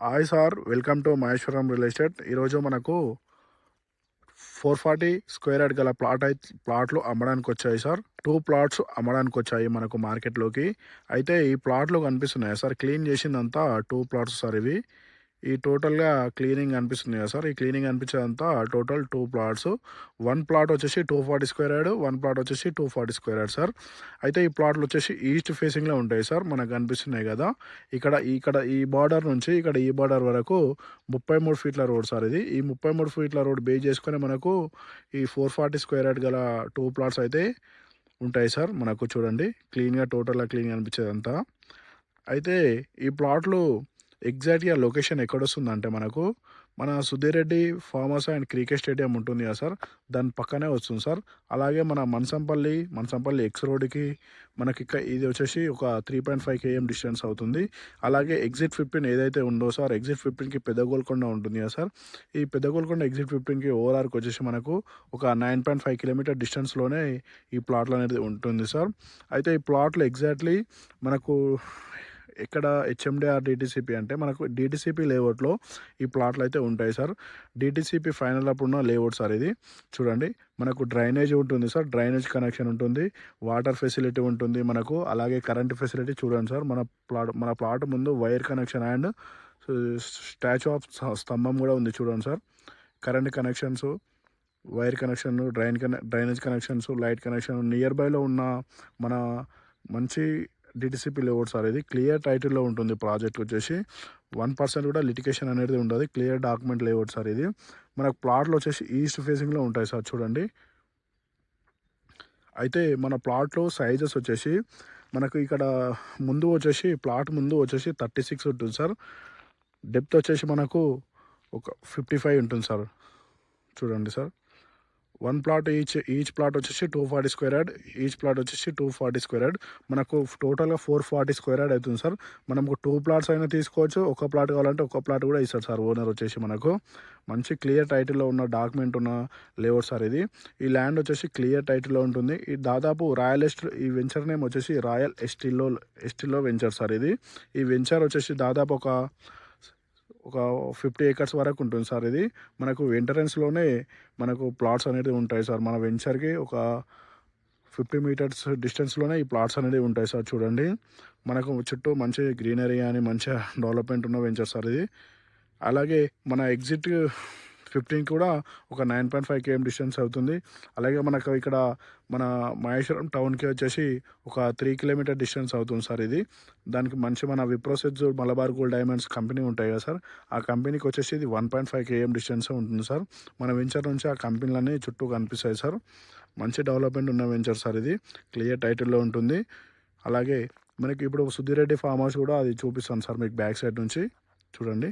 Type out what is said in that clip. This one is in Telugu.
Hi sir, welcome to Maheshwaram real estate. ఈరోజు మనకు 440 స్క్వేర్ యార్డ్ గల ప్లాట్లు అమ్మడానికి వచ్చాయి సార్. 2 ప్లాట్స్ అమ్మడానికి వచ్చాయి మనకు మార్కెట్లోకి. అయితే ఈ ప్లాట్లు కనిపిస్తున్నాయి సార్, క్లీన్ చేసిందంతా 2 ప్లాట్స్ సార్ ఇవి. ఈ టోటల్గా క్లీనింగ్ అనిపిస్తుంది కదా సార్, ఈ క్లీనింగ్ అనిపించేదంతా టోటల్ 2 ప్లాట్స్. 1 ప్లాట్ వచ్చేసి 240 స్క్వేర్ యార్డ్, 1 ప్లాట్ వచ్చేసి 240 స్క్వేర్ యార్డ్ సార్. అయితే ఈ ప్లాట్లు వచ్చేసి ఈస్ట్ ఫేసింగ్లో ఉంటాయి సార్, మనకు కనిపిస్తున్నాయి కదా. ఇక్కడ ఇక్కడ ఈ బార్డర్ నుంచి ఇక్కడ ఈ బార్డర్ వరకు 33 ఫీట్ల రోడ్ సార్ ఇది. ఈ 33 ఫీట్ల రోడ్ బేస్ చేసుకొని మనకు ఈ 440 స్క్వేర్ యార్డ్ గల 2 ప్లాట్స్ అయితే ఉంటాయి సార్. మనకు చూడండి క్లీన్గా, టోటల్గా క్లీన్గా అనిపించేదంతా. అయితే ఈ ప్లాట్లు ఎగ్జాక్ట్గా లొకేషన్ ఎక్కడొస్తుందంటే మనకు మన Sudheer Reddy farm house and cricket stadium ఉంటుంది కదా సార్, దాని పక్కనే వస్తుంది సార్. అలాగే మన మనసంపల్లి ఎక్స్ రోడ్కి మనకి ఇది వచ్చేసి ఒక 3.5 km డిస్టెన్స్ అవుతుంది. అలాగే ఎగ్జిట్ 15 ఏదైతే ఉందో సార్, ఎగ్జిట్ 15కి పెద్ద గోల్కొండ ఉంటుంది కదా సార్. ఈ పెద్ద గోల్కొండ ఎగ్జిట్ 15కి ఓఆర్ఆర్కి వచ్చేసి మనకు ఒక 9.5 కిలోమీటర్ డిస్టెన్స్లోనే ఈ ప్లాట్లు అనేది ఉంటుంది సార్. అయితే ఈ ప్లాట్లు ఎగ్జాక్ట్లీ మనకు ఇక్కడ హెచ్ఎండిఆర్ డిటిసిపి అంటే మనకు డిటిసిపి లేఅవుట్లో ఈ ప్లాట్లు అయితే ఉంటాయి సార్. డిటిసిపి ఫైనల్ అప్ ఉన్న లేఅవుట్ సార్ ఇది. చూడండి మనకు డ్రైనేజ్ ఉంటుంది సార్, డ్రైనేజ్ కనెక్షన్ ఉంటుంది, వాటర్ ఫెసిలిటీ ఉంటుంది మనకు. అలాగే కరెంట్ ఫెసిలిటీ చూడండి సార్, మన ప్లాట్ ముందు wire connection and statue of స్తంభం కూడా ఉంది చూడండి sir. Current connections, wire connection, drainage connections, light connection, near బైలో ఉన్న మన మంచి డిటిసిపి లేఅవుట్ సార్ ఇది. క్లియర్ టైటిల్లో ఉంటుంది ప్రాజెక్ట్ వచ్చేసి. 1% కూడా లిటికేషన్ అనేది ఉండదు, క్లియర్ డాక్యుమెంట్ లేఅవుట్ సార్ ఇది. మనకు ప్లాట్లు వచ్చేసి ఈస్ట్ ఫేసింగ్లో ఉంటాయి సార్ చూడండి. అయితే మన ప్లాట్లో సైజెస్ వచ్చేసి మనకు ఇక్కడ ప్లాట్ ముందు వచ్చేసి 36 ఉంటుంది సార్. డెప్త్ వచ్చేసి మనకు ఒక 55 ఉంటుంది సార్. చూడండి సార్, 1 ప్లాట్ ఈచ్ ప్లాట్ వచ్చేసి 240 స్క్వేర్ యార్డ్, ఈచ్ ప్లాట్ వచ్చేసి 240 స్క్వేర్ యార్డ్. మనకు టోటల్గా 440 స్క్వేర్ యార్డ్ అవుతుంది సార్. మనకు 2 ప్లాట్స్ అయినా తీసుకోవచ్చు, ఒక ప్లాట్ కావాలంటే ఒక ప్లాట్ కూడా ఇస్తారు సార్ ఓనర్ వచ్చేసి. మనకు మంచి క్లియర్ టైటిల్లో ఉన్న డాక్యుమెంట్ ఉన్న లేఅవుట్ సార్ ఇది. ఈ ల్యాండ్ వచ్చేసి క్లియర్ టైటిల్లో ఉంటుంది. ఈ దాదాపు ఈ వెంచర్ నేమ్ వచ్చేసి రాయల్ ఎస్టిల్లో వెంచర్ సార్ ఇది. ఈ వెంచర్ వచ్చేసి దాదాపు ఒక 50 acres వరకు ఉంటుంది సార్ ఇది. మనకు ఎంట్రన్స్లోనే మనకు ప్లాట్స్ అనేది ఉంటాయి సార్. మన వెంచర్కి ఒక 50 మీటర్స్ డిస్టెన్స్లోనే ఈ ప్లాట్స్ అనేది ఉంటాయి సార్. చూడండి మనకు చుట్టూ మంచి గ్రీనరీ అని మంచిగా డెవలప్మెంట్ ఉన్న వెంచర్ సార్ ఇది. అలాగే మన ఎగ్జిట్ 15 కూడా ఒక 9.5 km డిస్టెన్స్ అవుతుంది. అలాగే మనకు ఇక్కడ మన మహేశ్వరం టౌన్కి వచ్చేసి ఒక 3 కిలోమీటర్ డిస్టెన్స్ అవుతుంది సార్ ఇది. దానికి మంచి మన విప్రోసెస్ మలబార్ గోల్డ్ డైమండ్స్ కంపెనీ ఉంటాయి కదా సార్, ఆ కంపెనీకి వచ్చేసి ఇది 1.5 km డిస్టెన్స్ ఉంటుంది సార్. మన వెంచర్ నుంచి ఆ కంపెనీలన్నీ చుట్టూ కనిపిస్తాయి సార్. మంచి డెవలప్మెంట్ ఉన్న వెంచర్ సార్ ఇది, క్లియర్ టైటిల్లో ఉంటుంది. అలాగే మనకి ఇప్పుడు సుధీర్ రెడ్డి ఫామ్ హౌస్ కూడా అది చూపిస్తాను సార్ మీకు బ్యాక్ సైడ్ నుంచి. చూడండి.